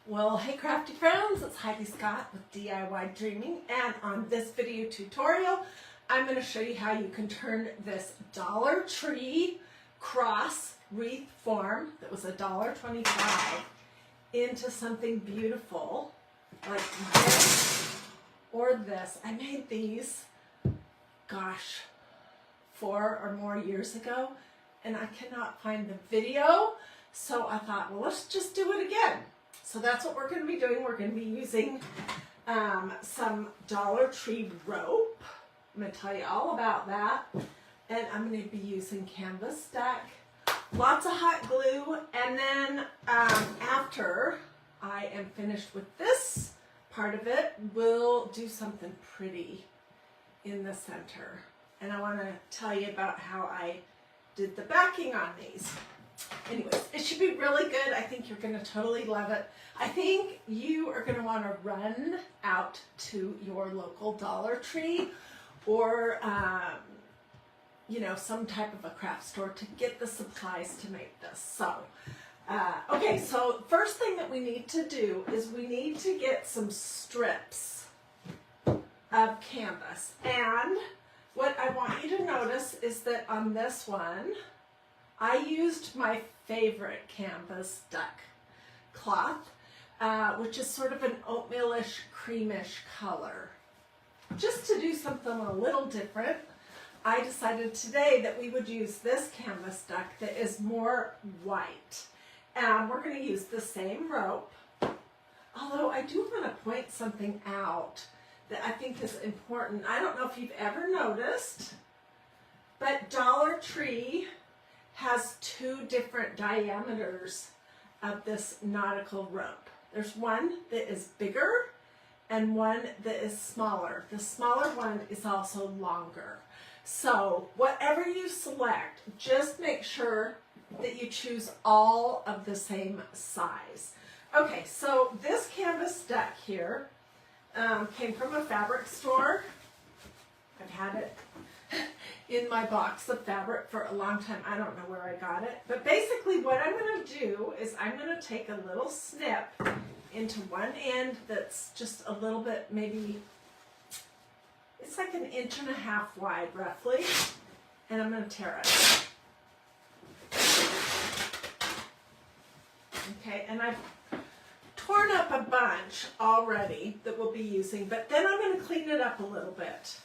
Well, hey crafty friends, it's Hiedi Scott with DIY Dreaming, and on this video tutorial, I'm going to show you how you can turn this Dollar Tree cross wreath form that was $1.25 into something beautiful like this or this. I made these, gosh, 4 or more years ago, and I cannot find the video, so I thought, well, let's just do it again. So that's what we're going to be doing. We're going to be using some Dollar Tree rope. I'm going to tell you all about that. And I'm going to be using canvas stack, lots of hot glue, and then after I am finished with this part of it, we'll do something pretty in the center. And I want to tell you about how I did the backing on these. Anyways, it should be really good. I think you're going to totally love it. I think you are going to want to run out to your local Dollar Tree or, you know, some type of a craft store to get the supplies to make this. So, okay, so first thing that we need to do is we need to get some strips of canvas. And what I want you to notice is that on this one, I used my favorite canvas duck cloth, which is sort of an oatmealish, creamish color. Just to do something a little different, I decided today that we would use this canvas duck that is more white. And we're going to use the same rope, although I do want to point something out that I think is important. I don't know if you've ever noticed, but Dollar Tree has 2 different diameters of this nautical rope. There's one that is bigger and one that is smaller. The smaller one is also longer. So whatever you select, just make sure that you choose all of the same size. Okay, so this canvas duck here came from a fabric store. I've had it in my box of fabric for a long time. I don't know where I got it. But basically what I'm going to do is I'm going to take a little snip into one end that's just a little bit, maybe, it's like 1.5 inches wide roughly. And I'm going to tear it. Okay, and I've torn up a bunch already that we'll be using, but then I'm going to clean it up a little bit.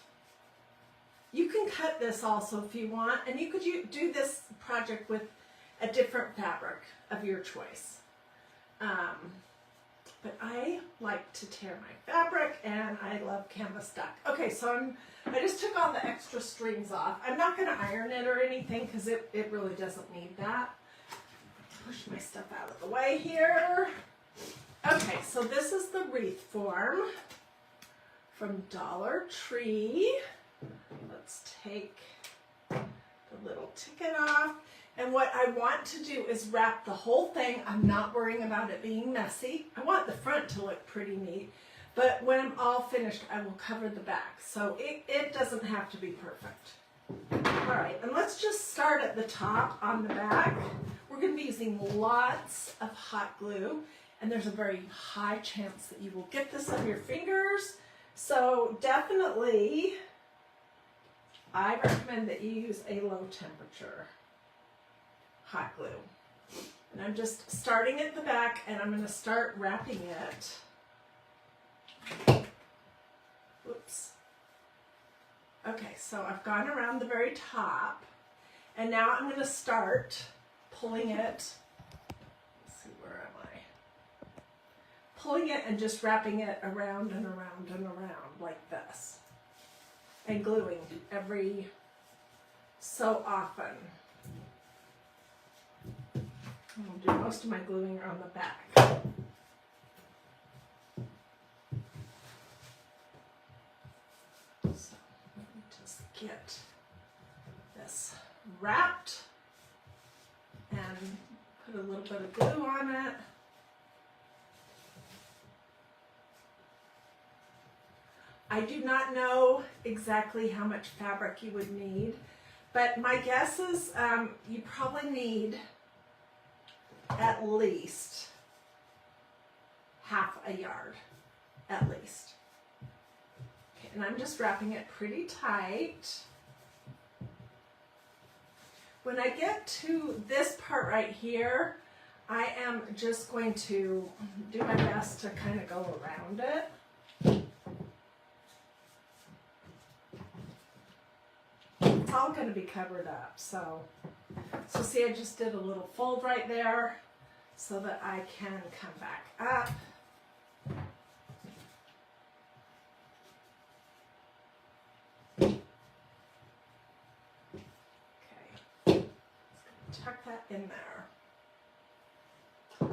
You can cut this also if you want, and you could do this project with a different fabric of your choice. But I like to tear my fabric, and I love canvas duck. Okay, so I just took all the extra strings off. I'm not going to iron it or anything because it really doesn't need that. Push my stuff out of the way here. Okay, so this is the wreath form from Dollar Tree. Let's take the little ticket off. And what I want to do is wrap the whole thing. I'm not worrying about it being messy. I want the front to look pretty neat. But when I'm all finished, I will cover the back. So it doesn't have to be perfect. All right, and let's just start at the top on the back. We're going to be using lots of hot glue. And there's a very high chance that you will get this on your fingers. So definitely, I recommend that you use a low temperature hot glue. And I'm just starting at the back, and I'm going to start wrapping it. Whoops. Okay, so I've gone around the very top, and now I'm going to start pulling it. Let's see, where am I? Pulling it and just wrapping it around and around and around like this. And gluing every so often. I'll do most of my gluing on the back. So let me just get this wrapped and put a little bit of glue on it. I do not know exactly how much fabric you would need, but my guess is you probably need at least half a yard at least. Okay, and I'm just wrapping it pretty tight. When I get to this part right here, I am just going to do my best to kind of go around it. It's all going to be covered up, so see, I just did a little fold right there so that I can come back up. Tuck that in there.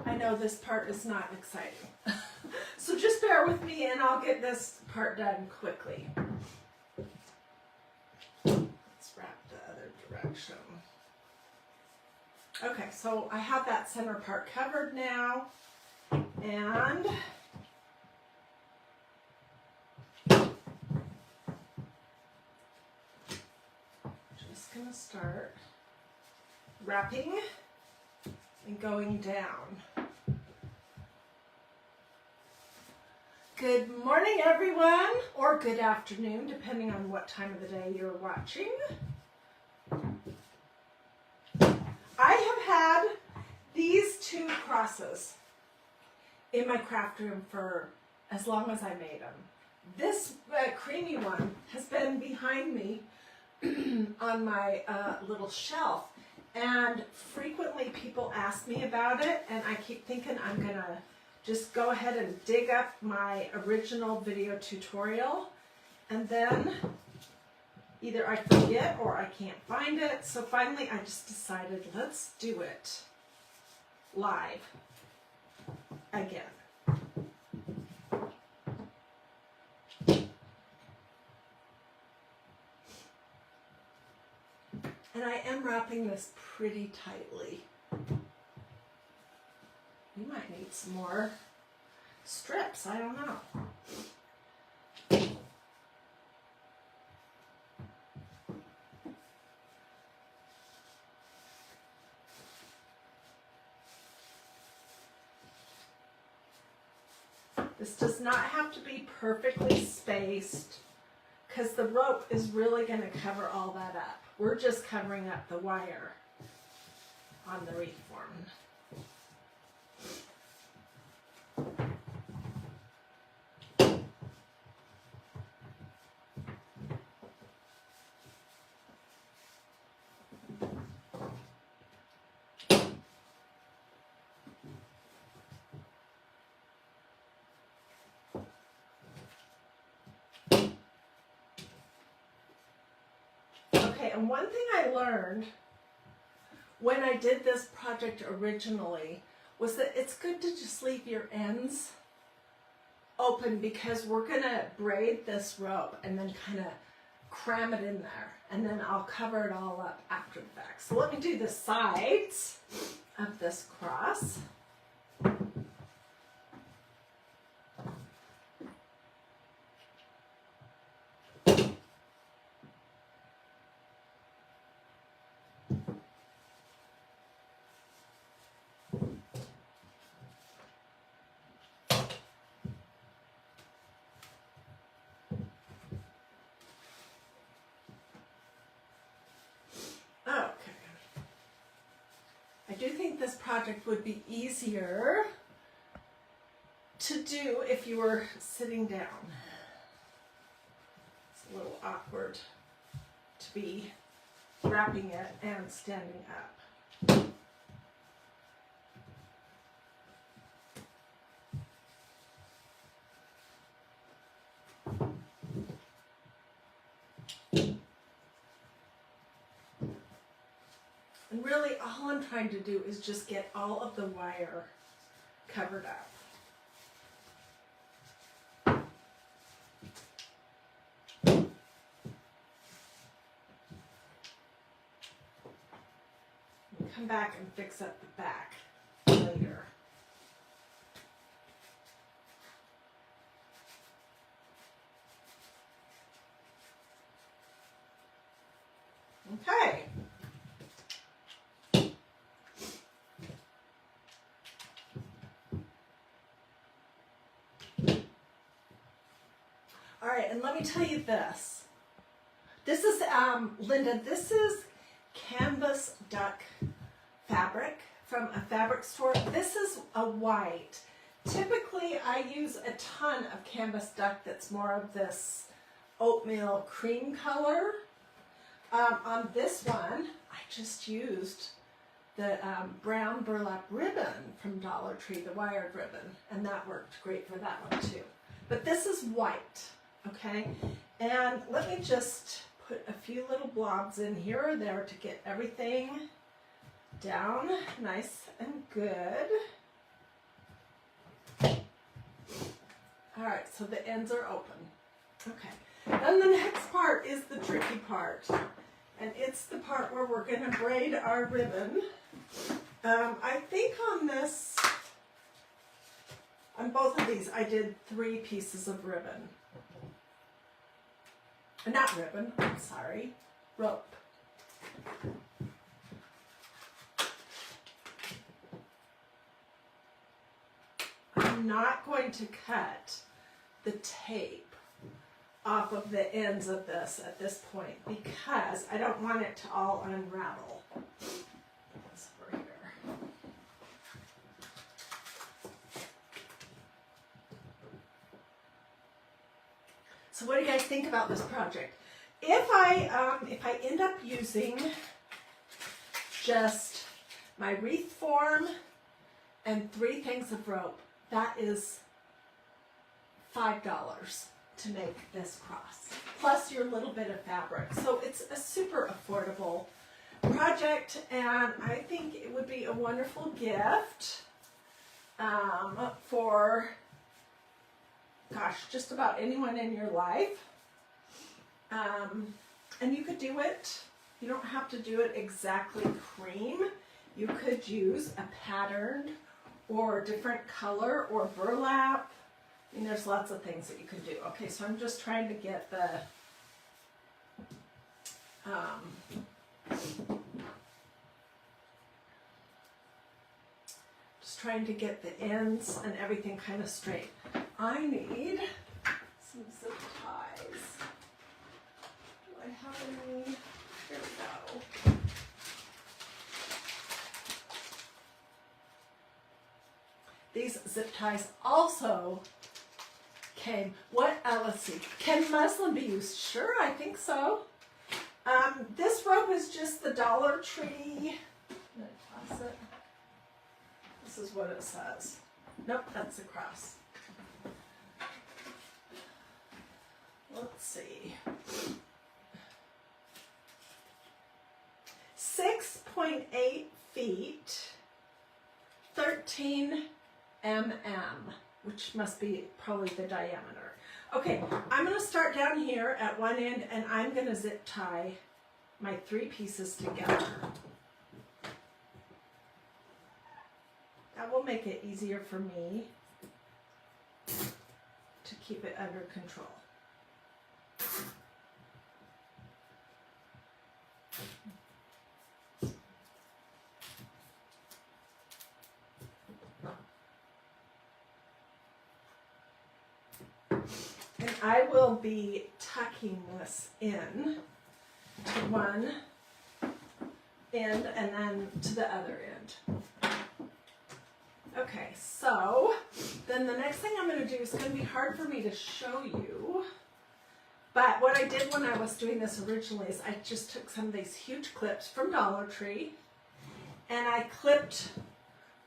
I know this part is not exciting. So just bear with me and I'll get this part done quickly. Let's wrap the other direction. Okay, so I have that center part covered now, and just gonna start wrapping and going down. Good morning, everyone, or good afternoon, depending on what time of the day you're watching. I have had these two crosses in my craft room for as long as I made them. This creamy one has been behind me on my little shelf, and frequently people ask me about it, and I keep thinking I'm gonna just go ahead and dig up my original video tutorial, and then either I forget or I can't find it. So finally I just decided, let's do it live again. And I am wrapping this pretty tightly. You might need some more strips, I don't know. This does not have to be perfectly spaced because the rope is really going to cover all that up. We're just covering up the wire on the wreath form. Okay, and one thing I learned when I did this project originally was that it's good to just leave your ends open, because we're going to braid this rope and then kind of cram it in there, and then I'll cover it all up after the fact. So let me do the sides of this cross. I do think this project would be easier to do if you were sitting down. It's a little awkward to be wrapping it and standing up. And really, all I'm trying to do is just get all of the wire covered up. And come back and fix up the back later. Okay. let me tell you this. This is, Linda, this is canvas duck fabric from a fabric store. This is a white. Typically, I use a ton of canvas duck that's more of this oatmeal cream color. On this one, I just used the brown burlap ribbon from Dollar Tree, the wired ribbon, and that worked great for that one too. But this is white, okay? And let me just put a few little blobs in here or there to get everything down nice and good. All right, so the ends are open. Okay, then the next part is the tricky part. And it's the part where we're going to braid our ribbon. I think on both of these, I did 3 pieces of ribbon. Not ribbon, I'm sorry, rope. I'm not going to cut the tape off of the ends of this at this point because I don't want it to all unravel. This over here. So what do you guys think about this project? If I end up using just my wreath form and 3 things of rope, that is $5 to make this cross, plus your little bit of fabric. So it's a super affordable project, and I think it would be a wonderful gift for, gosh, just about anyone in your life. And you could do it, you don't have to do it exactly cream. You could use a patterned or a different color or burlap. I mean, there's lots of things that you can do. Okay, so I'm just trying to get the ends and everything kind of straight. I need some zip ties. Do I have any? Here we go. These zip ties also came. Let's see. Can muslin be used? Sure, I think so. This rope is just the Dollar Tree. I'm going to toss it. This is what it says. Nope, that's a cross. Let's see. 6.8 feet, 13 mm, which must be probably the diameter. Okay, I'm going to start down here at one end and I'm going to zip tie my 3 pieces together. That will make it easier for me to keep it under control. And I will be tucking this in to one end and then to the other end. Okay, so then the next thing I'm going to do is going to be hard for me to show you. But what I did when I was doing this originally is I just took some of these huge clips from Dollar Tree and I clipped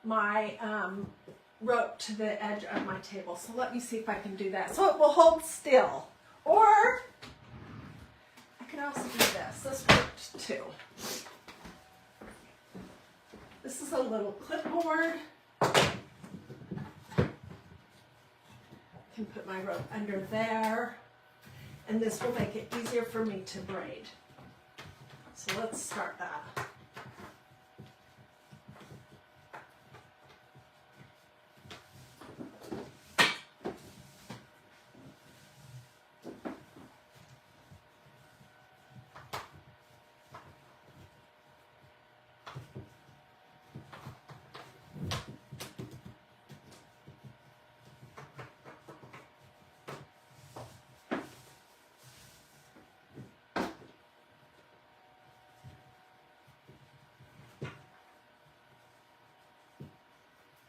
my rope to the edge of my table. So let me see if I can do that. So it will hold still. Or I can also do this. This worked too. This is a little clipboard. I can put my rope under there. And this will make it easier for me to braid. So let's start that.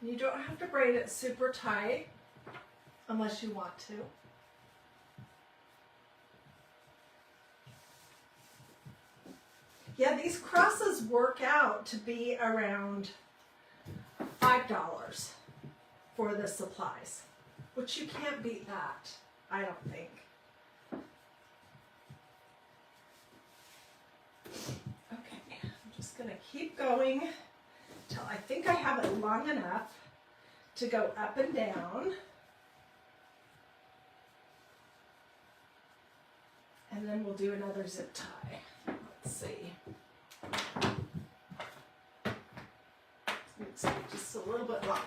You don't have to braid it super tight unless you want to. Yeah, these crosses work out to be around $5 for the supplies, which you can't beat that, I don't think. Okay, I'm just gonna keep going till I think I have it long enough to go up and down. And then we'll do another zip tie. Let's see. Let's make just a little bit longer.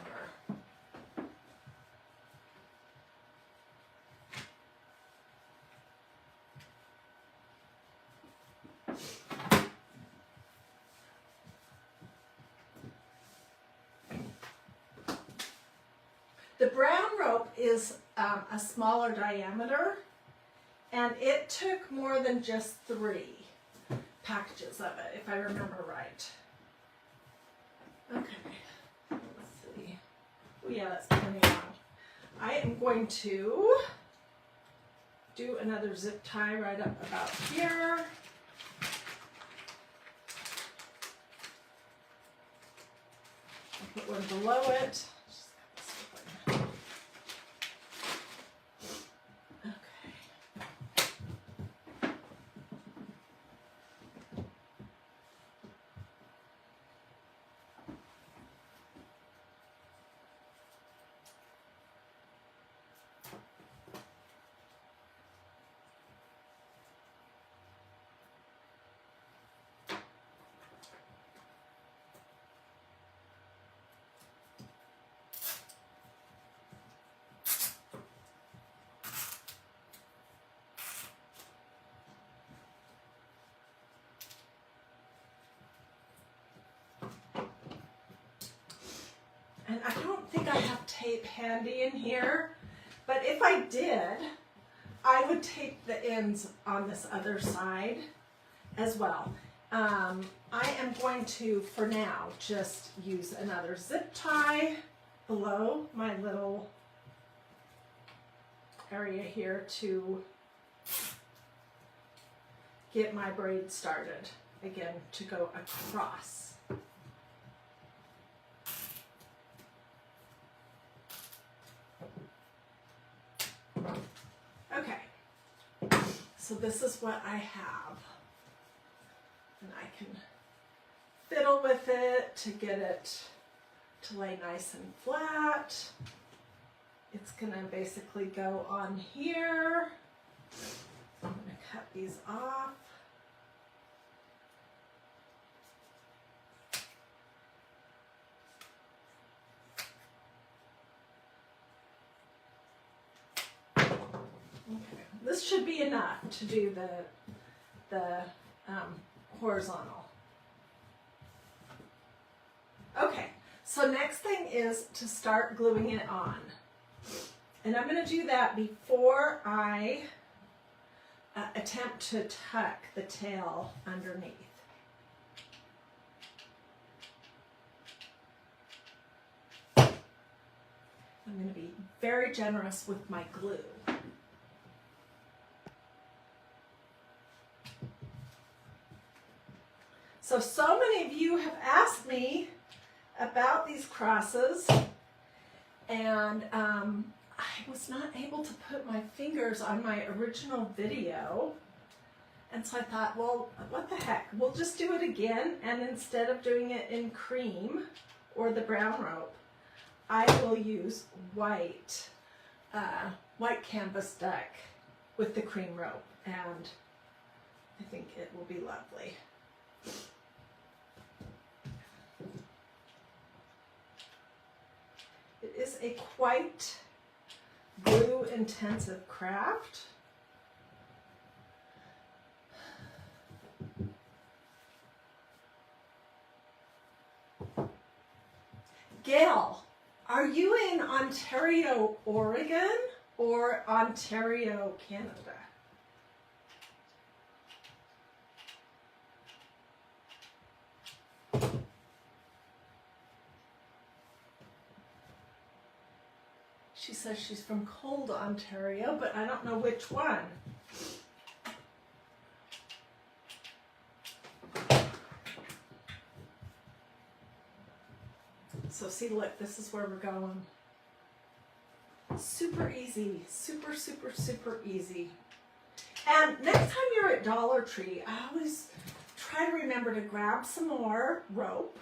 The brown rope is a smaller diameter, and it took more than just 3 packages of it, if I remember right. Okay, let's see. Oh yeah, that's plenty long. I am going to do another zip tie right up about here. I'll put one below it. And I don't think I have tape handy in here, but if I did, I would tape the ends on this other side as well. I am going to, for now, just use another zip tie below my little area here to get my braid started. Again, to go across. Okay, so this is what I have, and I can fiddle with it to get it to lay nice and flat. It's gonna basically go on here. I'm gonna cut these off. Okay, this should be enough to do the horizontal. Okay, so next thing is to start gluing it on. And I'm going to do that before I attempt to tuck the tail underneath. I'm going to be very generous with my glue. So many of you have asked me about these crosses, and I was not able to put my fingers on my original video, and so I thought, well, what the heck, we'll just do it again, and instead of doing it in cream or the brown rope, I will use white canvas duck with the cream rope, and I think it will be lovely. It is a quite glue intensive craft. Gail, are you in Ontario, Oregon, or Ontario, Canada? She says she's from cold Ontario, but I don't know which one. So see, look, this is where we're going. Super easy, super, super, super easy. And next time you're at Dollar Tree, I always try to remember to grab some more rope.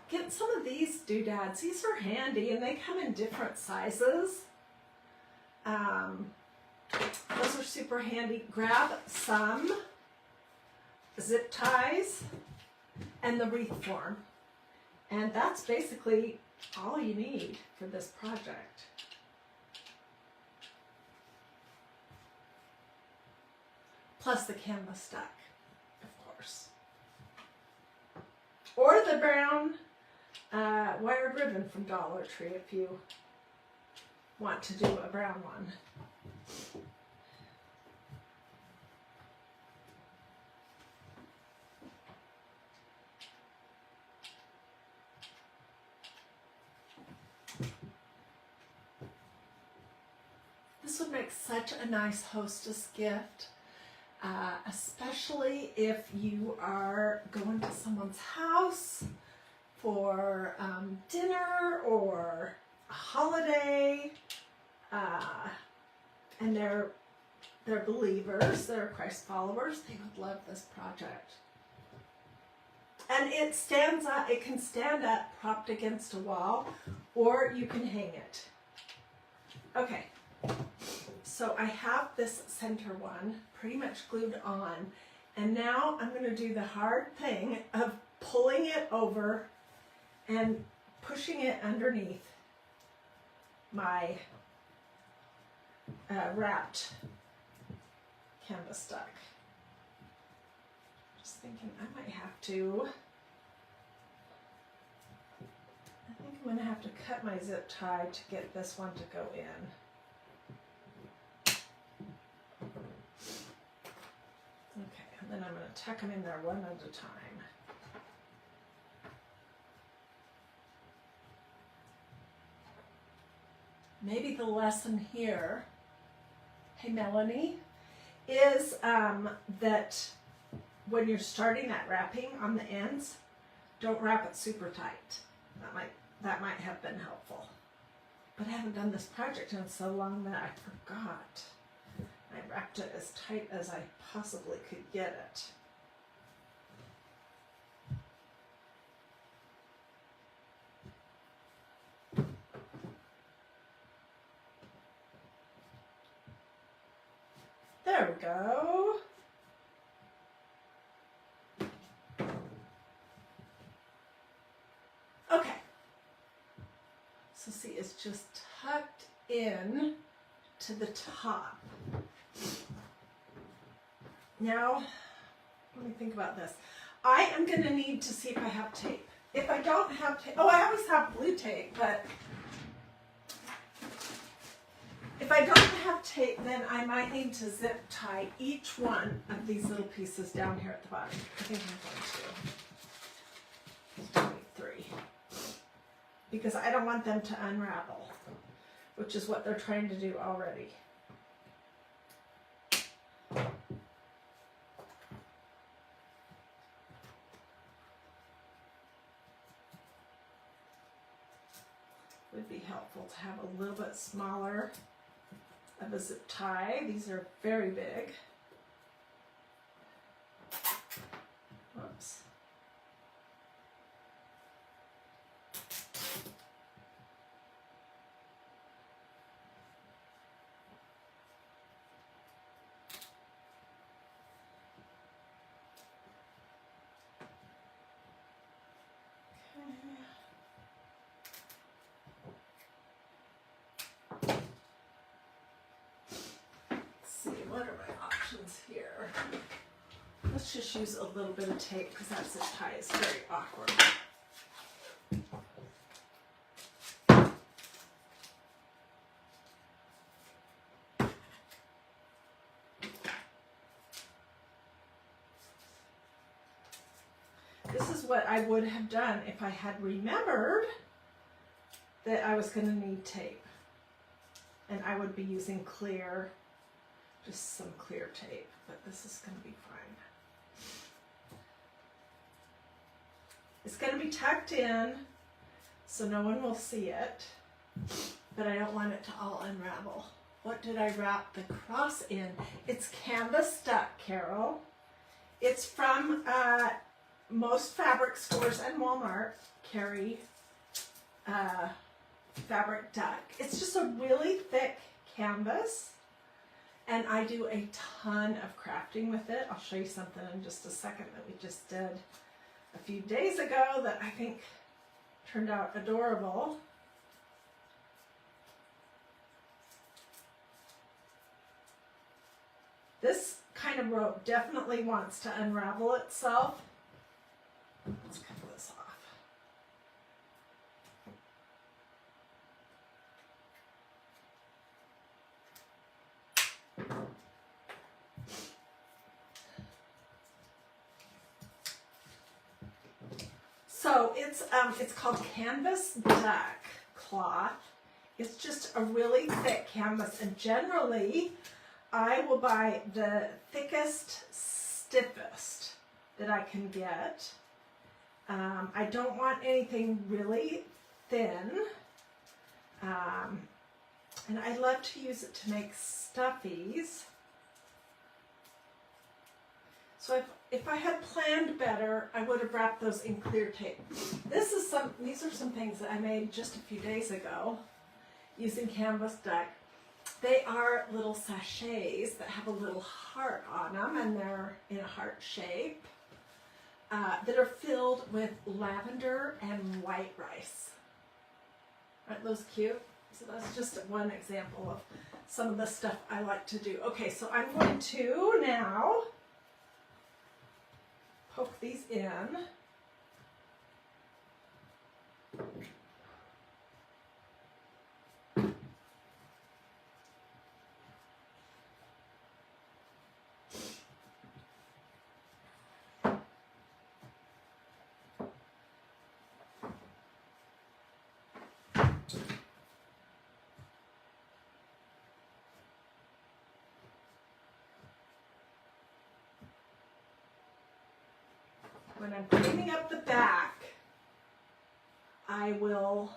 Get some of these doodads. These are handy and they come in different sizes. Those are super handy. Grab some zip ties and the wreath form. And that's basically all you need for this project. Plus the canvas stuck, of course. Or the brown wired ribbon from Dollar Tree if you want to do a brown one. This would make such a nice hostess gift. Especially if you are going to someone's house for dinner or a holiday, and they're believers, they're Christ followers. They would love this project. And it stands up. It can stand up propped against a wall, or you can hang it. Okay. So I have this center one pretty much glued on, and now I'm going to do the hard thing of pulling it over and pushing it underneath my wrapped canvas duck. Just thinking I might have to, I think I'm going to have to cut my zip tie to get this one to go in. Okay, and then I'm going to tuck them in there one at a time. Maybe the lesson here, hey Melanie, is that when you're starting that wrapping on the ends, don't wrap it super tight. That might have been helpful. But I haven't done this project in so long that I forgot. I wrapped it as tight as I possibly could get it. There we go. Okay. So see, it's just tucked in to the top. Now, let me think about this. I am going to need to see if I have tape. If I don't have tape, oh, I always have blue tape, but if I don't have tape, then I might need to zip tie each one of these little pieces down here at the bottom. I think I'm going to. 3. Because I don't want them to unravel, which is what they're trying to do already. Would be helpful to have a little bit smaller of a zip tie. These are very big. Whoops. What are my options here? Let's just use a little bit of tape because that zip tie is very awkward. This is what I would have done if I had remembered that I was going to need tape. And I would be using clear, just some clear tape, but this is going to be fine. It's going to be tucked in so no one will see it, but I don't want it to all unravel. What did I wrap the cross in? It's canvas duck, Carol. It's from most fabric stores and Walmart carry fabric duck. It's just a really thick canvas, and I do a ton of crafting with it. I'll show you something in just a second that we just did a few days ago that I think turned out adorable. This kind of rope definitely wants to unravel itself. Let's cut this off. So it's called canvas duck cloth. It's just a really thick canvas, and generally I will buy the thickest, stiffest that I can get. I don't want anything really thin. And I love to use it to make stuffies. So if I had planned better, I would have wrapped those in clear tape. These are some things that I made just a few days ago using canvas duck. They are little sachets that have a little heart on them, and they're in a heart shape, that are filled with lavender and white rice. Aren't those cute? So that's just one example of some of the stuff I like to do. Okay, so I'm going to now poke these in. When I'm cleaning up the back, I will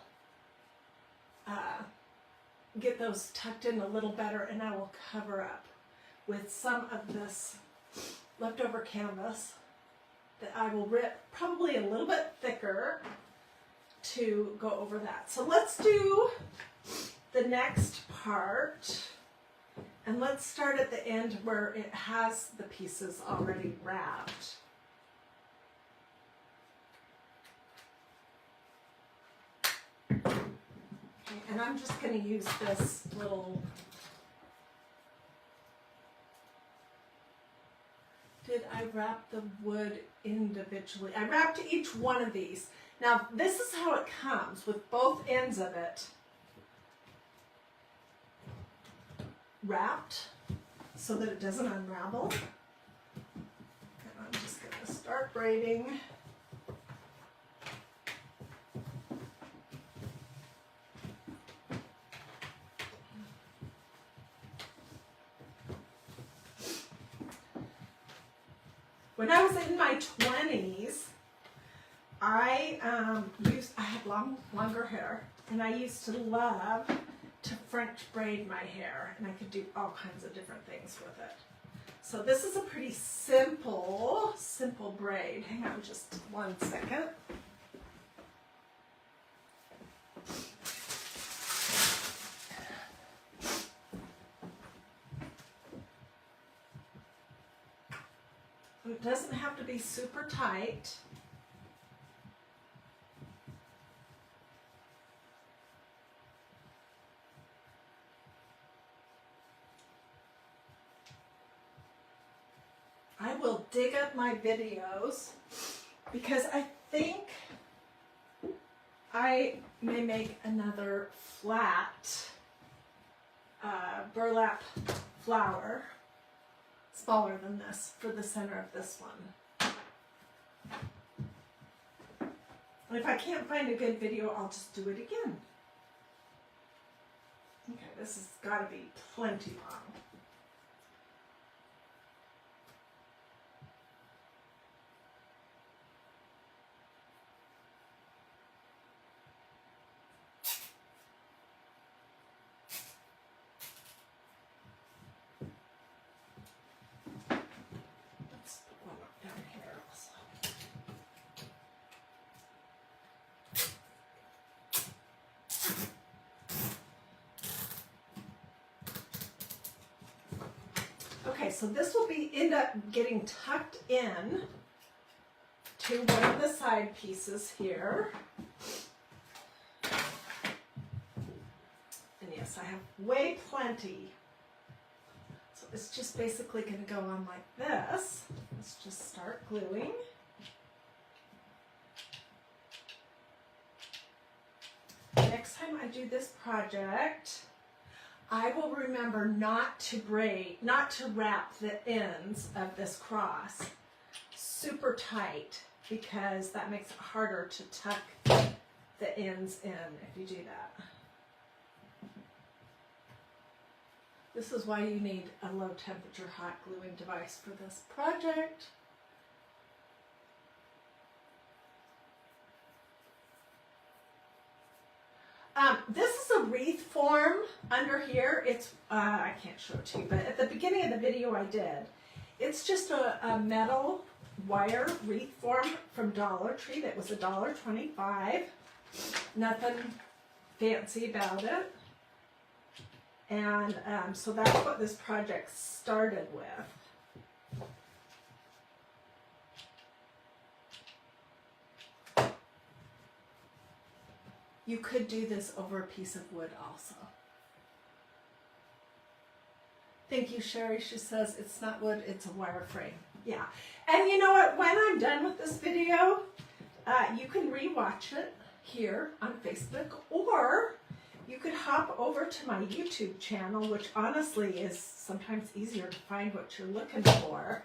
get those tucked in a little better, and I will cover up with some of this leftover canvas that I will rip probably a little bit thicker to go over that. So let's do the next part, and let's start at the end where it has the pieces already wrapped. And I'm just going to use this little, did I wrap the wood individually? I wrapped each one of these. Now this is how it comes with both ends of it wrapped so that it doesn't unravel. And I'm just going to start braiding. When I was in my 20s, I had longer hair, and I used to love to French braid my hair, and I could do all kinds of different things with it. So this is a pretty simple braid. Hang on just 1 second. It doesn't have to be super tight. I will dig up my videos because I think I may make another flat burlap flower, smaller than this, for the center of this one. And if I can't find a good video, I'll just do it again. Okay, this has got to be plenty long. Let's put one up down here also. Okay, so this will end up getting tucked in to one of the side pieces here. And yes, I have way plenty. So it's just basically going to go on like this. Let's just start gluing. Next time I do this project, I will remember not to wrap the ends of this cross super tight, because that makes it harder to tuck the ends in if you do that. This is why you need a low temperature hot gluing device for this project. This is a wreath form under here. It's, I can't show it to you, but at the beginning of the video I did. It's just a metal wire wreath form from Dollar Tree that was $1.25. Nothing fancy about it. And so that's what this project started with. You could do this over a piece of wood also. Thank you, Sherry. She says it's not wood, it's a wire frame. Yeah. And you know what? When I'm done with this video, you can rewatch it here on Facebook, or you could hop over to my YouTube channel, which honestly is sometimes easier to find what you're looking for,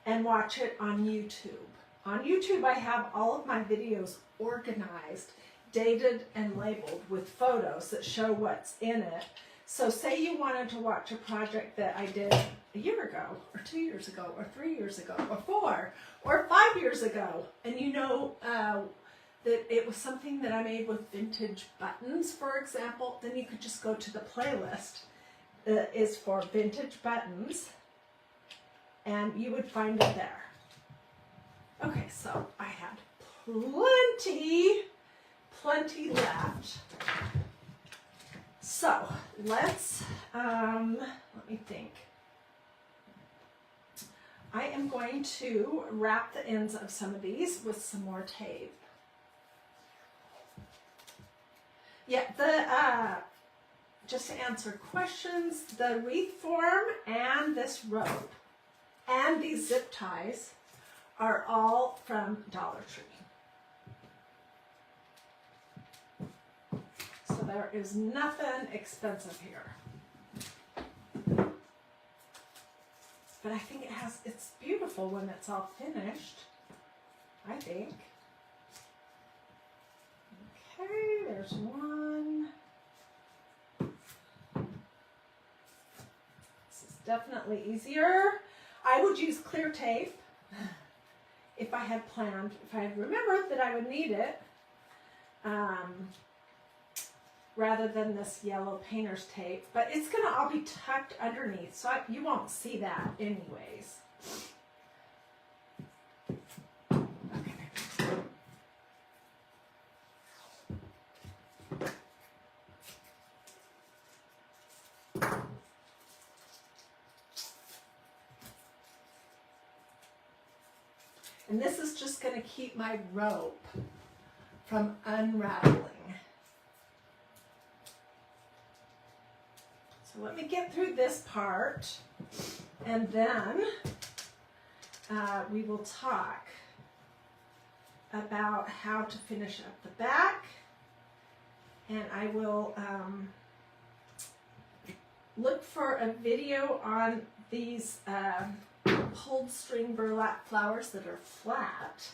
and watch it on YouTube. On YouTube, I have all of my videos organized, dated and labeled with photos that show what's in it. So say you wanted to watch a project that I did a year ago, or 2 years ago, or 3 years ago, or 4, or 5 years ago, and you know that it was something that I made with vintage buttons, for example, then you could just go to the playlist that is for vintage buttons, and you would find it there. Okay, so I had plenty left. So let's, let me think. I am going to wrap the ends of some of these with some more tape. Yeah, just to answer questions, the wreath form and this rope and these zip ties are all from Dollar Tree. So there is nothing expensive here. But I think it's beautiful when it's all finished, I think. Okay, there's one. This is definitely easier. I would use clear tape if I had planned, if I had remembered that I would need it, rather than this yellow painter's tape. But it's going to all be tucked underneath, so you won't see that anyways. And this is just going to keep my rope from unraveling. So let me get through this part, and then we will talk about how to finish up the back, and I will look for a video on these pulled string burlap flowers that are flat,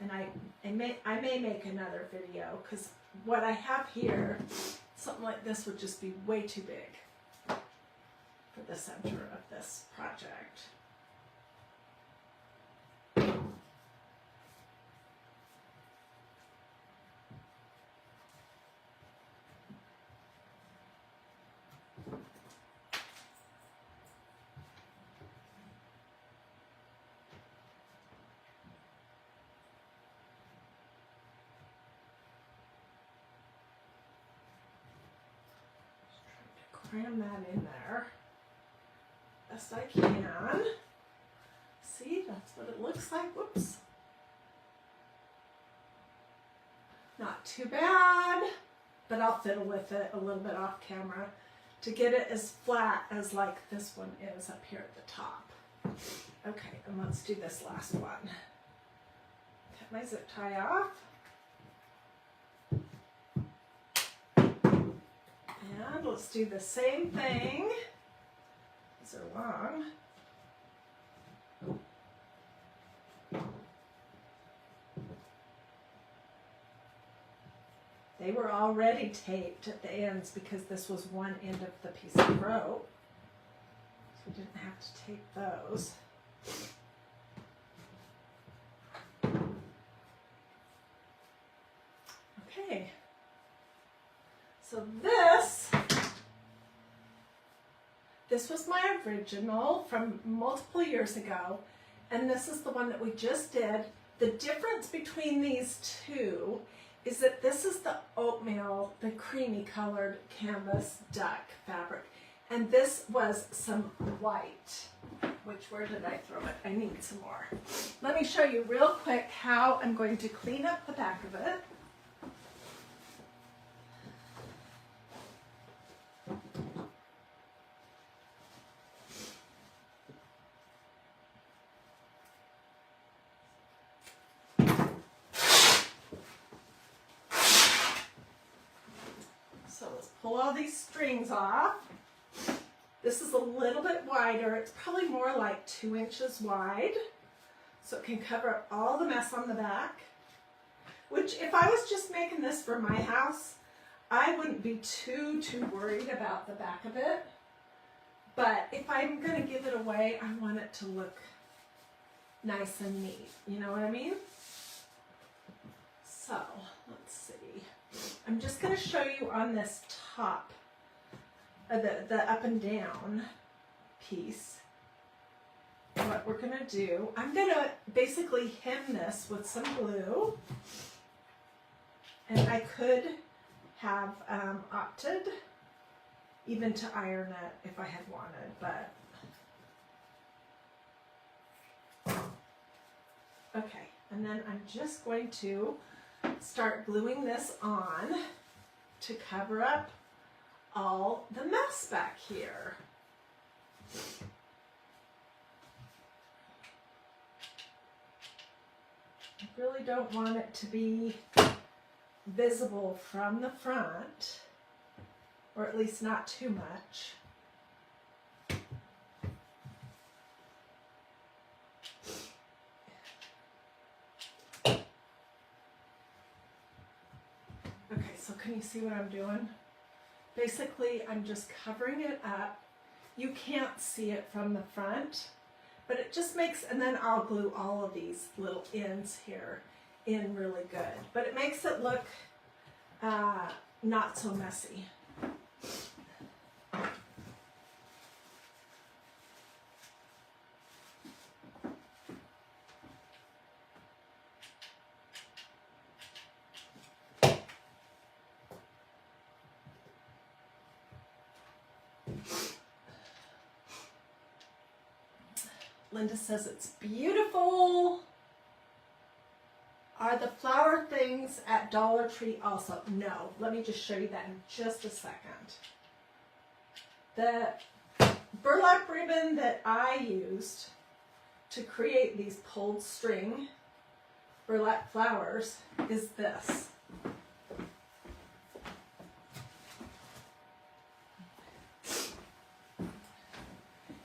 and I may make another video, because what I have here Something like this would just be way too big for the center of this project. Cram that in there best I can. See, that's what it looks like. Whoops. Not too bad, but I'll fiddle with it a little bit off camera to get it as flat as like this one is up here at the top. Okay, and let's do this last one. Cut my zip tie off. And let's do the same thing. These are long. They were already taped at the ends because this was one end of the piece of rope. So we didn't have to tape those. Okay. So this was my original from multiple years ago, and this is the one that we just did. The difference between these two is that this is the oatmeal, the creamy colored canvas duck fabric, and this was some white, which, where did I throw it? I need some more. Let me show you real quick how I'm going to clean up the back of it. So let's pull all these strings off. This is a little bit wider. It's probably more like 2 inches wide. So it can cover up all the mess on the back. Which, if I was just making this for my house, I wouldn't be too worried about the back of it. But if I'm going to give it away, I want it to look nice and neat. You know what I mean? So, let's see. I'm just going to show you on this top, the up and down piece, what we're going to do. I'm going to basically hem this with some glue, and I could have opted even to iron it if I had wanted, but okay. And then I'm just going to start gluing this on to cover up all the mess back here. I really don't want it to be visible from the front, or at least not too much. Okay, so can you see what I'm doing? Basically, I'm just covering it up. You can't see it from the front, but it just makes, and then I'll glue all of these little ends here in really good. But it makes it look not so messy. Linda says it's beautiful. Are the flower things at Dollar Tree also? No. Let me just show you that in just a second. The burlap ribbon that I used to create these pulled string burlap flowers is this.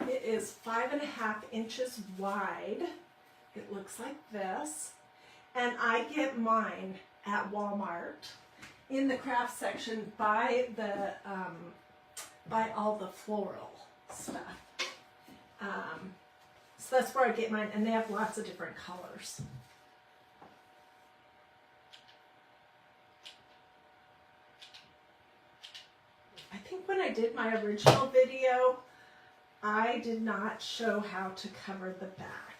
It is 5.5 inches wide. It looks like this. And I get mine at Walmart in the craft section buy all the floral stuff. So that's where I get mine, and they have lots of different colors. I think when I did my original video, I did not show how to cover the back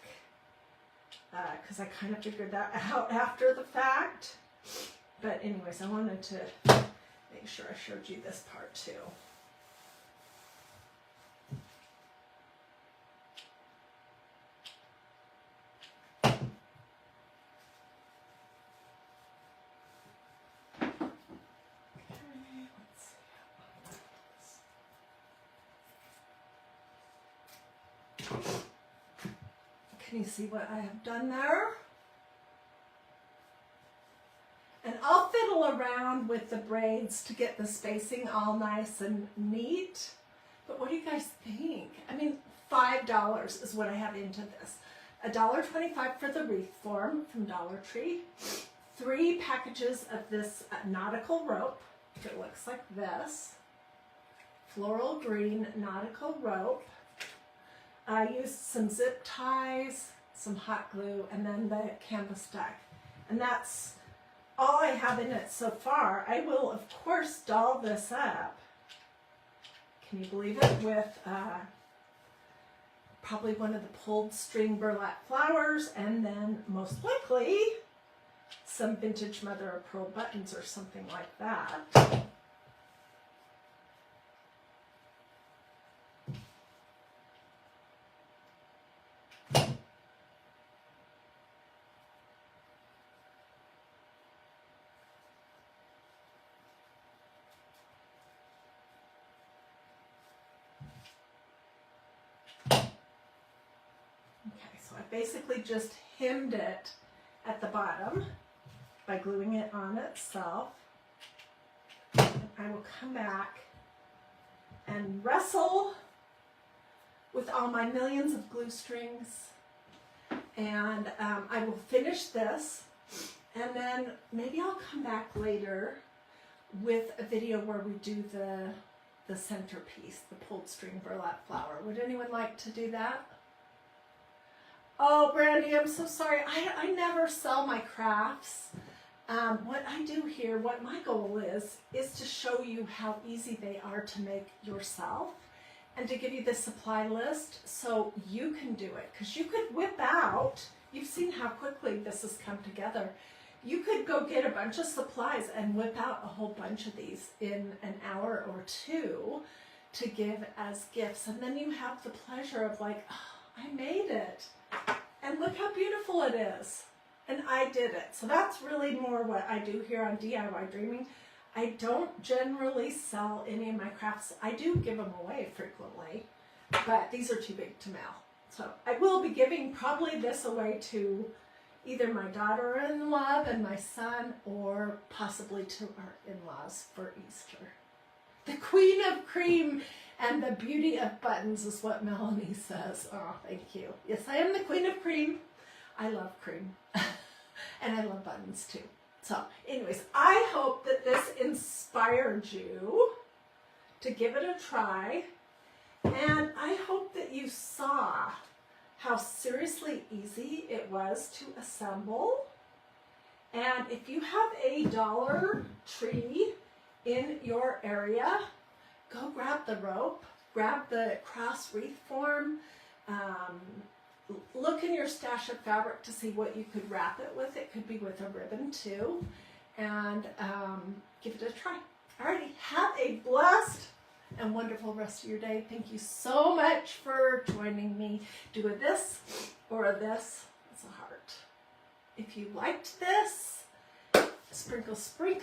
because I kind of figured that out after the fact. But anyways, I wanted to make sure I showed you this part too. Can you see what I have done there? And I'll fiddle around with the braids to get the spacing all nice and neat. But what do you guys think? I mean, $5 is what I have into this. $1.25 for the wreath form from Dollar Tree. 3 packages of this nautical rope. It looks like this. Floral green nautical rope. I used some zip ties, some hot glue, and then the canvas deck. And that's all I have in it so far. I will, of course, doll this up. Can you believe it? With probably one of the pulled string burlap flowers, and then most likely some vintage mother of pearl buttons or something like that. Okay, so I basically just hemmed it at the bottom by gluing it on itself. And I will come back and wrestle with all my millions of glue strings, and I will finish this, and then maybe I'll come back later with a video where we do the centerpiece, the pulled string burlap flower. Would anyone like to do that? Oh, Brandy, I'm so sorry. I never sell my crafts. What I do here, what my goal is to show you how easy they are to make yourself and to give you the supply list so you can do it. Because you could whip out, you've seen how quickly this has come together. You could go get a bunch of supplies and whip out a whole bunch of these in an hour or two to give as gifts. And then you have the pleasure of like, oh, I made it. And look how beautiful it is. And I did it. So that's really more what I do here on DIY Dreaming. I don't generally sell any of my crafts. I do give them away frequently, but these are too big to mail. So I will be giving probably this away to either my daughter-in-law and my son, or possibly to our in-laws for Easter. The queen of cream and the beauty of buttons is what Melanie says. Oh, thank you. Yes, I am the queen of cream. I love cream. And I love buttons too. So anyways, I hope that this inspired you to give it a try. And I hope that you saw how seriously easy it was to assemble. And if you have a Dollar Tree in your area, go grab the rope, grab the cross wreath form, look in your stash of fabric to see what you could wrap it with. It could be with a ribbon too, and give it a try. Alrighty, have a blessed and wonderful rest of your day. Thank you so much for joining me. Do a this or a this. It's a heart. If you liked this, sprinkle, sprinkle.